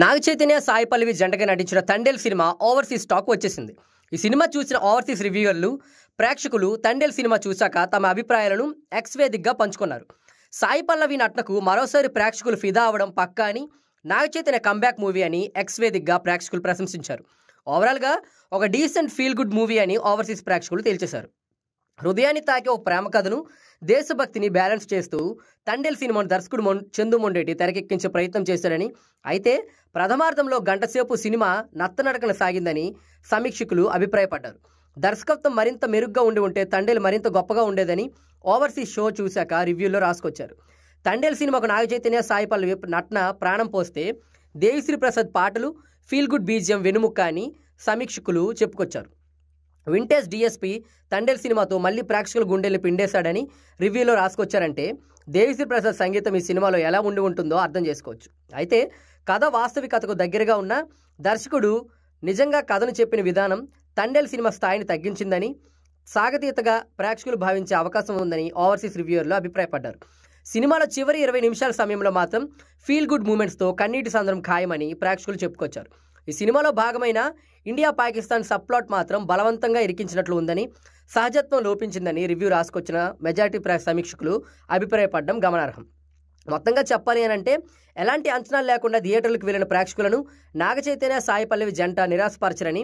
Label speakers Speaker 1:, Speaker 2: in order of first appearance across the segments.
Speaker 1: నాగ చైతన్య సాయి పల్లవి జంటగా నటించిన Thandel cinema overseas talk వచ్చేసింది. ఈ సినిమా చూసిన ఓవర్సీస్ రివ్యూవర్లు ప్రేక్షకులు తండేల్ సినిమా చూశాక తమ అభిప్రాయాలను ఎక్స్ వేదికగా పంచుకున్నారు. సాయి పల్లవి నటనకు మరోసారి ప్రేక్షకులు ఫిదా అవ్వడం పక్కా అని, నాగ చైతన్య కంబ్యాక్ మూవీ అని ఎక్స్ వేదికగా ప్రేక్షకులు ప్రశంసించారు. ఓవరాల్గా ఒక డీసెంట్ ఫీల్ గుడ్ మూవీ అని ఓవర్సీస్ ప్రేక్షకులు తేల్చేశారు. హృదయాన్ని తాకే ఒక ప్రేమ కథను, దేశభక్తిని బ్యాలెన్స్ చేస్తూ తండేల్ సినిమాను దర్శకుడు చందు మొండేటి తెరకెక్కించే ప్రయత్నం చేశారని, అయితే ప్రథమార్థంలో గంటసేపు సినిమా నత్తనడకన సాగిందని సమీక్షకులు అభిప్రాయపడ్డారు. దర్శకత్వం మరింత మెరుగ్గా ఉంటే తండేల్ మరింత గొప్పగా ఉండేదని ఓవర్సీస్ షో చూశాక రివ్యూల్లో రాసుకొచ్చారు. తండేల్ సినిమాకు నాగ చైతన్య సాయి పల్లవి నటన ప్రాణం పోస్తే, దేవిశ్రీ ప్రసాద్ పాటలు, ఫీల్ గుడ్ బీజియం వెనుముక్క అని సమీక్షకులు చెప్పుకొచ్చారు. వింటేజ్ డిఎస్పీ తండేల్ సినిమాతో మళ్ళీ ప్రేక్షకుల గుండెల్ని పిండేశాడని రివ్యూలో రాసుకొచ్చారంటే, దేవిశ్రీ ప్రసాద్ సంగీతం ఈ సినిమాలో ఎలా ఉంటుందో అర్థం చేసుకోవచ్చు. అయితే కథ వాస్తవికతకు దగ్గరగా ఉన్న దర్శకుడు నిజంగా కథను చెప్పిన విధానం తండేల్ సినిమా స్థాయిని తగ్గించిందని, సాగతీతగా ప్రేక్షకులు భావించే అవకాశం ఉందని ఓవర్సీస్ రివ్యూవర్లు అభిప్రాయపడ్డారు. సినిమాలో చివరి 20 నిమిషాల సమయంలో మాత్రం ఫీల్ గుడ్ మూమెంట్స్తో కన్నీటి సందర్భం ఖాయమని ప్రేక్షకులు చెప్పుకొచ్చారు. ఈ సినిమాలో భాగమైన ఇండియా పాకిస్తాన్ సబ్ ప్లాట్ మాత్రం బలవంతంగా ఇరికించినట్లు ఉందని, సహజత్వం లోపించిందని రివ్యూ రాసుకొచ్చిన మెజారిటీ సమీక్షకులు అభిప్రాయపడడం గమనార్హం. మొత్తంగా చెప్పాలి అంటే, ఎలాంటి అంచనాలు లేకుండా థియేటర్లకు వెళ్లిన ప్రేక్షకులను నాగ చైతన్య సాయి పల్లవి జంట నిరాశపరచరని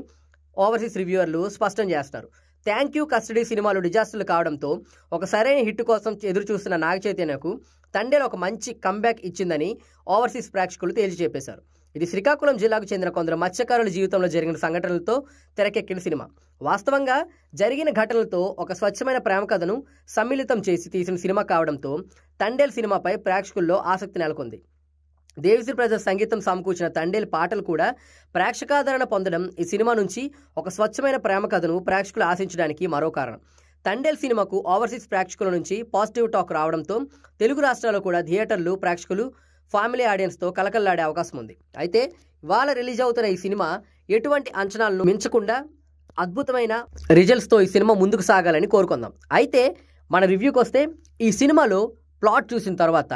Speaker 1: ఓవర్సీస్ రివ్యూవర్లు స్పష్టం చేస్తున్నారు. థ్యాంక్ యూ కస్టడీ సినిమాలు డిజాస్టర్లు కావడంతో ఒక సరైన హిట్ కోసం ఎదురు చూస్తున్న నాగ చైతన్యకు తండేల్ ఒక మంచి కంబ్యాక్ ఇచ్చిందని ఓవర్సీస్ ప్రేక్షకులు తేల్చి చెప్పేశారు. ఇది శ్రీకాకుళం జిల్లాకు చెందిన కొందరు మత్స్యకారుల జీవితంలో జరిగిన సంఘటనలతో తెరకెక్కిన సినిమా. వాస్తవంగా జరిగిన ఘటనలతో ఒక స్వచ్ఛమైన ప్రేమ కథను సమ్మిళితం చేసి తీసిన సినిమా కావడంతో తండేల్ సినిమాపై ప్రేక్షకుల్లో ఆసక్తి నెలకొంది. దేవిశ్రీ ప్రసాద్ సంగీతం సమకూర్చిన తండేల్ పాటలు కూడా ప్రేక్షకాదరణ పొందడం ఈ సినిమా నుంచి ఒక స్వచ్ఛమైన ప్రేమ కథను ప్రేక్షకులు ఆశించడానికి మరో కారణం. తండేల్ సినిమాకు ఓవర్సీస్ ప్రేక్షకుల నుంచి పాజిటివ్ టాక్ రావడంతో తెలుగు రాష్ట్రాల్లో కూడా థియేటర్లు ప్రేక్షకులు ఫ్యామిలీ ఆడియన్స్తో కలకల్లాడే అవకాశం ఉంది. అయితే ఇవాళ రిలీజ్ అవుతున్న ఈ సినిమా ఎటువంటి అంచనాలను మించకుండా అద్భుతమైన రిజల్ట్స్తో ఈ సినిమా ముందుకు సాగాలని కోరుకుందాం. అయితే మన రివ్యూకి వస్తే, ఈ సినిమాలో ప్లాట్ చూసిన తర్వాత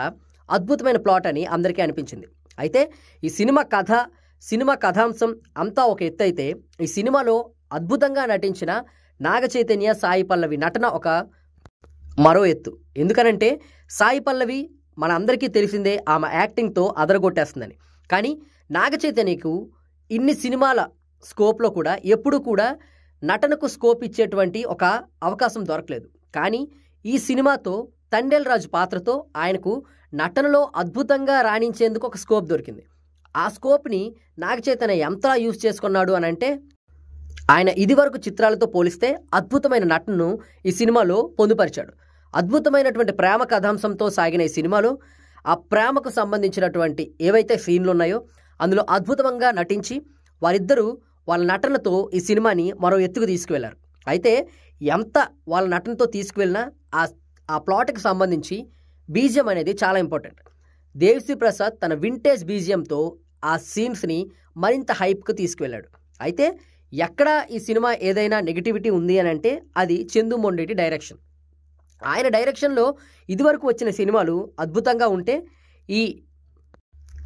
Speaker 1: అద్భుతమైన ప్లాట్ అని అందరికీ అనిపించింది. అయితే ఈ సినిమా కథాంశం అంతా ఒక ఎత్తు అయితే, ఈ సినిమాలో అద్భుతంగా నటించిన నాగ చైతన్య సాయి పల్లవి నటన ఒక మరో ఎత్తు. ఎందుకనంటే సాయి పల్లవి మన అందరికీ తెలిసిందే, ఆమె యాక్టింగ్తో అదరగొట్టేస్తుందని. కానీ నాగ చైతన్యకు ఇన్ని సినిమాల స్కోప్లో కూడా ఎప్పుడూ కూడా నటనకు స్కోప్ ఇచ్చేటువంటి ఒక అవకాశం దొరకలేదు. కానీ ఈ సినిమాతో తండేల్ రాజు పాత్రతో ఆయనకు నటనలో అద్భుతంగా రాణించేందుకు ఒక స్కోప్ దొరికింది. ఆ స్కోప్ని నాగ చైతన్య ఎంతలా యూజ్ చేసుకున్నాడు అని అంటే, ఆయన ఇదివరకు చిత్రాలతో పోలిస్తే అద్భుతమైన నటనను ఈ సినిమాలో పొందుపరిచాడు. అద్భుతమైనటువంటి ప్రేమ కథాంశంతో సాగిన ఈ సినిమాలో ఆ ప్రేమకు సంబంధించినటువంటి ఏవైతే సీన్లు ఉన్నాయో అందులో అద్భుతంగా నటించి వారిద్దరూ వాళ్ళ నటనతో ఈ సినిమాని మరో ఎత్తుకు తీసుకువెళ్లారు. అయితే ఎంత వాళ్ళ నటనతో తీసుకువెళ్ళినా ఆ ప్లాట్కి సంబంధించి బీజియం అనేది చాలా ఇంపార్టెంట్. దేవిశ్రీ ప్రసాద్ తన వింటేజ్ బీజియంతో ఆ సీన్స్ని మరింత హైప్కు తీసుకువెళ్ళాడు. అయితే ఎక్కడ ఈ సినిమా ఏదైనా నెగిటివిటీ ఉంది అని అంటే, అది చందు మొండేటి డైరెక్షన్. ఆయన డైరెక్షన్లో ఇదివరకు వచ్చిన సినిమాలు అద్భుతంగా ఉంటే, ఈ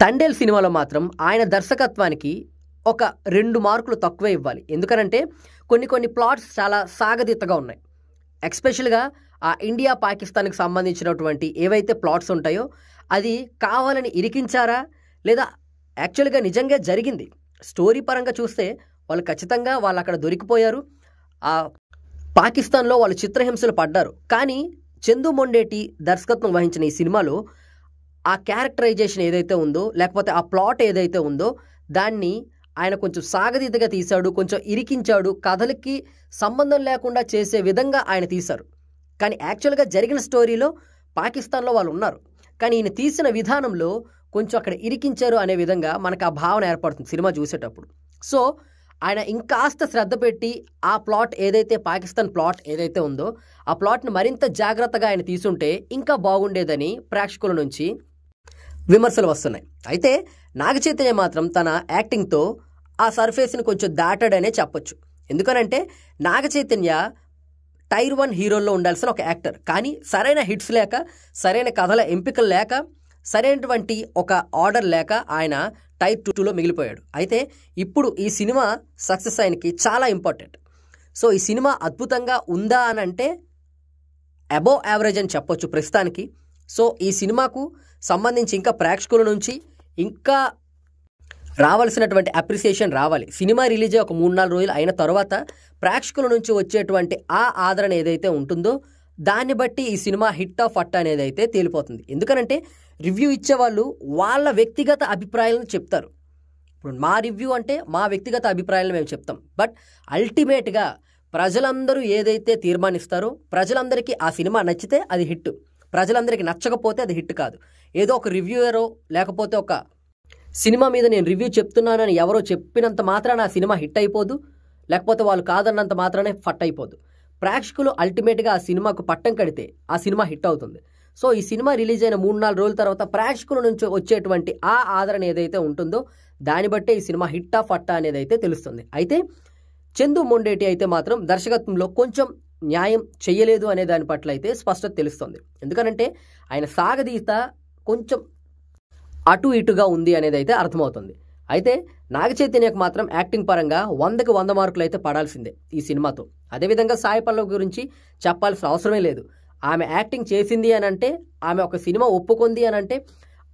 Speaker 1: తండేల్ సినిమాలో మాత్రం ఆయన దర్శకత్వానికి ఒక 2 మార్కులు తక్కువే ఇవ్వాలి. ఎందుకనంటే కొన్ని ప్లాట్స్ చాలా సాగదీతగా ఉన్నాయి. ఎక్స్పెషల్గా ఆ ఇండియా పాకిస్తాన్కి సంబంధించినటువంటి ఏవైతే ప్లాట్స్ ఉంటాయో అది కావాలని ఇరికించారా, లేదా యాక్చువల్గా నిజంగా జరిగింది. స్టోరీ పరంగా చూస్తే వాళ్ళు ఖచ్చితంగా వాళ్ళు అక్కడ దొరికిపోయారు, ఆ పాకిస్తాన్లో వాళ్ళు చిత్రహింసలు పడ్డారు. కానీ చందు మొండేటి దర్శకత్వం వహించిన ఈ సినిమాలో ఆ క్యారెక్టరైజేషన్ ఏదైతే ఉందో, లేకపోతే ఆ ప్లాట్ ఏదైతే ఉందో దాన్ని ఆయన కొంచెం సాగదీతగా తీశాడు, కొంచెం ఇరికించాడు, కథలకి సంబంధం లేకుండా చేసే విధంగా ఆయన తీశారు. కానీ యాక్చువల్గా జరిగిన స్టోరీలో పాకిస్తాన్లో వాళ్ళు ఉన్నారు, కానీ ఈయన తీసిన విధానంలో కొంచెం అక్కడ ఇరికించారు అనే విధంగా మనకు ఆ భావన ఏర్పడుతుంది సినిమా చూసేటప్పుడు. సో ఆయన ఇంకాస్త శ్రద్ధ పెట్టి ఆ ప్లాట్ ఏదైతే పాకిస్తాన్ ప్లాట్ ఏదైతే ఉందో ఆ ప్లాట్ని మరింత జాగ్రత్తగా ఆయన తీసుంటే ఇంకా బాగుండేదని ప్రేక్షకుల నుంచి విమర్శలు వస్తున్నాయి. అయితే నాగ చైతన్య మాత్రం తన యాక్టింగ్తో ఆ సర్ఫేస్ని కొంచెం దాటాడనే చెప్పొచ్చు. ఎందుకనంటే నాగ చైతన్య టైర్ 1 హీరోల్లో ఉండాల్సిన ఒక యాక్టర్, కానీ సరైన హిట్స్ లేక, సరైన కథల ఎంపికలు లేక, సరైనటువంటి ఒక ఆర్డర్ లేక ఆయన టైర్ 2లో మిగిలిపోయాడు. అయితే ఇప్పుడు ఈ సినిమా సక్సెస్ ఆయనకి చాలా ఇంపార్టెంట్. సో ఈ సినిమా అద్భుతంగా ఉందా అని అంటే అబోవ్ యావరేజ్ అని చెప్పొచ్చు ప్రస్తుతానికి. సో ఈ సినిమాకు సంబంధించి ఇంకా ప్రేక్షకుల నుంచి ఇంకా రావాల్సినటువంటి అప్రిసియేషన్ రావాలి. సినిమా రిలీజ్ అయ్యి ఒక 3-4 రోజులు అయిన తర్వాత ప్రేక్షకుల నుంచి వచ్చేటువంటి ఆ ఆదరణ ఏదైతే ఉంటుందో దాన్ని బట్టి ఈ సినిమా హిట్ ఆఫ్ ఫట్ అనేది అయితే తేలిపోతుంది. ఎందుకనంటే రివ్యూ ఇచ్చేవాళ్ళు వాళ్ళ వ్యక్తిగత అభిప్రాయాలను చెప్తారు. ఇప్పుడు మా రివ్యూ అంటే మా వ్యక్తిగత అభిప్రాయాలను మేము చెప్తాం. బట్ అల్టిమేట్గా ప్రజలందరూ ఏదైతే తీర్మానిస్తారో, ప్రజలందరికీ ఆ సినిమా నచ్చితే అది హిట్, ప్రజలందరికీ నచ్చకపోతే అది హిట్ కాదు. ఏదో ఒక రివ్యూయరో లేకపోతే ఒక సినిమా మీద నేను రివ్యూ చెప్తున్నానని ఎవరో చెప్పినంత మాత్రాన ఆ సినిమా హిట్ అయిపోదు, లేకపోతే వాళ్ళు కాదన్నంత మాత్రానే ఫట్ అయిపోదు. ప్రేక్షకులు అల్టిమేట్గా ఆ సినిమాకు పట్టం కడితే ఆ సినిమా హిట్ అవుతుంది. సో ఈ సినిమా రిలీజ్ అయిన 3-4 రోజుల తర్వాత ప్రేక్షకుల నుంచి వచ్చేటువంటి ఆ ఆదరణ ఏదైతే ఉంటుందో దాన్ని బట్టే ఈ సినిమా హిట్ ఆఫ్ ఫట్టా అనేది అయితే తెలుస్తుంది. అయితే చందు మొండేటి అయితే మాత్రం దర్శకత్వంలో కొంచెం న్యాయం చెయ్యలేదు అనే దాని పట్ల అయితే స్పష్టత తెలుస్తుంది. ఎందుకనంటే ఆయన సాగదీత కొంచెం అటు ఇటుగా ఉంది అనేది అయితే అర్థమవుతుంది. అయితే నాగ చైతన్యకు మాత్రం యాక్టింగ్ పరంగా 100కి 100 మార్కులు అయితే పడాల్సిందే ఈ సినిమాతో. అదేవిధంగా సాయి పల్లవి గురించి చెప్పాల్సిన అవసరమే లేదు. ఆమె యాక్టింగ్ చేసింది అని అంటే, ఆమె ఒక సినిమా ఒప్పుకుంది అని అంటే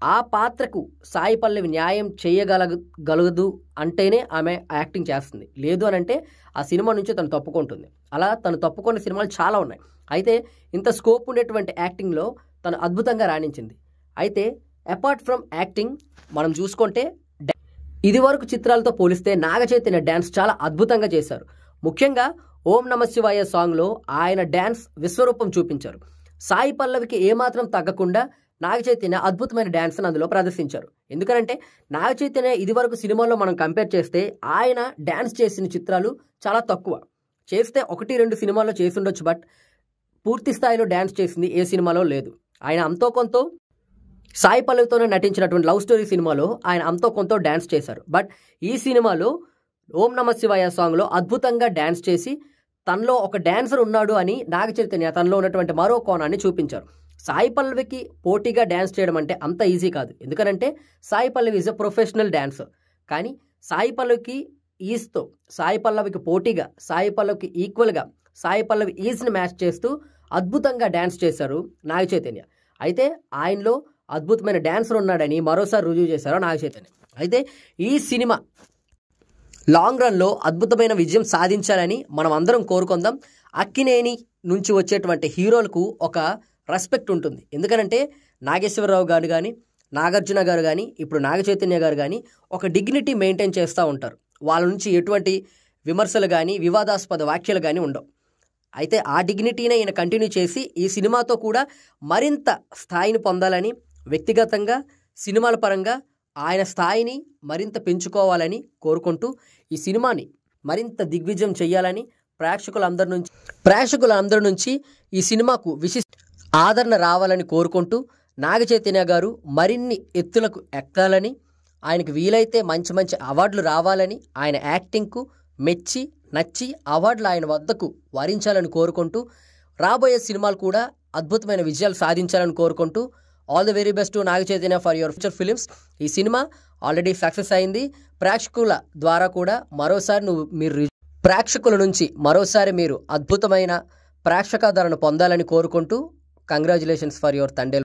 Speaker 1: ఆ పాత్రకు సాయి పల్లవి న్యాయం చేయగలగదు అంటేనే ఆమె యాక్టింగ్ చేస్తుంది. లేదు అని అంటే ఆ సినిమా నుంచి తను తప్పుకుంటుంది. అలా తను తప్పుకున్న సినిమాలు చాలా ఉన్నాయి. అయితే ఇంత స్కోప్ ఉండేటువంటి యాక్టింగ్లో తను అద్భుతంగా రాణించింది. అయితే అపార్ట్ ఫ్రమ్ యాక్టింగ్ మనం చూసుకుంటే ఇదివరకు చిత్రాలతో పోలిస్తే నాగ చైతన్య డ్యాన్స్ చాలా అద్భుతంగా చేశారు. ముఖ్యంగా ఓం నమ శివాయ సాంగ్లో ఆయన డ్యాన్స్ విశ్వరూపం చూపించారు. సాయి పల్లవికి ఏమాత్రం తగ్గకుండా నాగ చైతన్య అద్భుతమైన డ్యాన్స్ని అందులో ప్రదర్శించారు. ఎందుకంటే నాగ చైతన్య ఇదివరకు సినిమాల్లో మనం కంపేర్ చేస్తే ఆయన డ్యాన్స్ చేసిన చిత్రాలు చాలా తక్కువ. చేస్తే 1-2 సినిమాల్లో చేసి ఉండొచ్చు, బట్ పూర్తి స్థాయిలో డ్యాన్స్ చేసింది ఏ సినిమాలో లేదు. ఆయన అంతో కొంత సాయి పల్లవితోనే నటించినటువంటి లవ్ స్టోరీ సినిమాలో ఆయన అంతో కొంత డ్యాన్స్ చేశారు. బట్ ఈ సినిమాలో ఓం నమ శివాయ సాంగ్లో అద్భుతంగా డ్యాన్స్ చేసి తనలో ఒక డాన్సర్ ఉన్నాడు అని నాగ చైతన్య తనలో ఉన్నటువంటి మరో కోణాన్ని చూపించారు. సాయి పల్లవికి పోటీగా డ్యాన్స్ చేయడం అంటే అంత ఈజీ కాదు. ఎందుకనంటే Sai Pallavi is a professional dancer. కానీ సాయి పల్లవికి పోటీగా, సాయి పల్లవికి ఈక్వల్గా సాయి పల్లవి ఈజ్ని మ్యాచ్ చేస్తూ అద్భుతంగా డ్యాన్స్ చేశారు నాగ చైతన్య. అయితే ఆయనలో అద్భుతమైన డాన్సర్ ఉన్నాడని మరోసారి రుజువు చేశారు నాగ చైతన్య. అయితే ఈ సినిమా లాంగ్ రన్లో అద్భుతమైన విజయం సాధించాలని మనం అందరం కోరుకుందాం. అక్కినేని నుంచి వచ్చేటువంటి హీరోలకు ఒక రెస్పెక్ట్ ఉంటుంది. ఎందుకనంటే నాగేశ్వరరావు గారు కానీ, నాగార్జున గారు కానీ, ఇప్పుడు నాగ చైతన్య గారు కానీ ఒక డిగ్నిటీ మెయింటైన్ చేస్తూ ఉంటారు. వాళ్ళ నుంచి ఎటువంటి విమర్శలు కానీ, వివాదాస్పద వ్యాఖ్యలు కానీ ఉండవు. అయితే ఆ డిగ్నిటీనే ఈయన కంటిన్యూ చేసి ఈ సినిమాతో కూడా మరింత స్థాయిని పొందాలని, వ్యక్తిగతంగా సినిమాల పరంగా ఆయన స్థాయిని మరింత పెంచుకోవాలని కోరుకుంటూ ఈ సినిమాని మరింత దిగ్విజయం చేయాలని ప్రేక్షకులందరి నుంచి ఈ సినిమాకు విశిష్ట ఆదరణ రావాలని కోరుకుంటూ నాగ చైతన్య గారు మరిన్ని ఎత్తులకు ఎక్కాలని, ఆయనకు వీలైతే మంచి మంచి అవార్డులు రావాలని, ఆయన యాక్టింగ్కు మెచ్చి నచ్చి అవార్డులు ఆయన వద్దకు వరించాలని కోరుకుంటూ రాబోయే సినిమాలు కూడా అద్భుతమైన విజయాలు సాధించాలని కోరుకుంటూ all the very best to Naga Chaitanya for your future films. ఈ సినిమా ఆల్రెడీ సక్సెస్ అయింది. ప్రేక్షకుల ద్వారా కూడా ప్రేక్షకుల నుంచి మరోసారి మీరు అద్భుతమైన ప్రేక్షకాదరణ పొందాలని కోరుకుంటూ కంగ్రాచులేషన్స్ ఫర్ యువర్ తండేల్.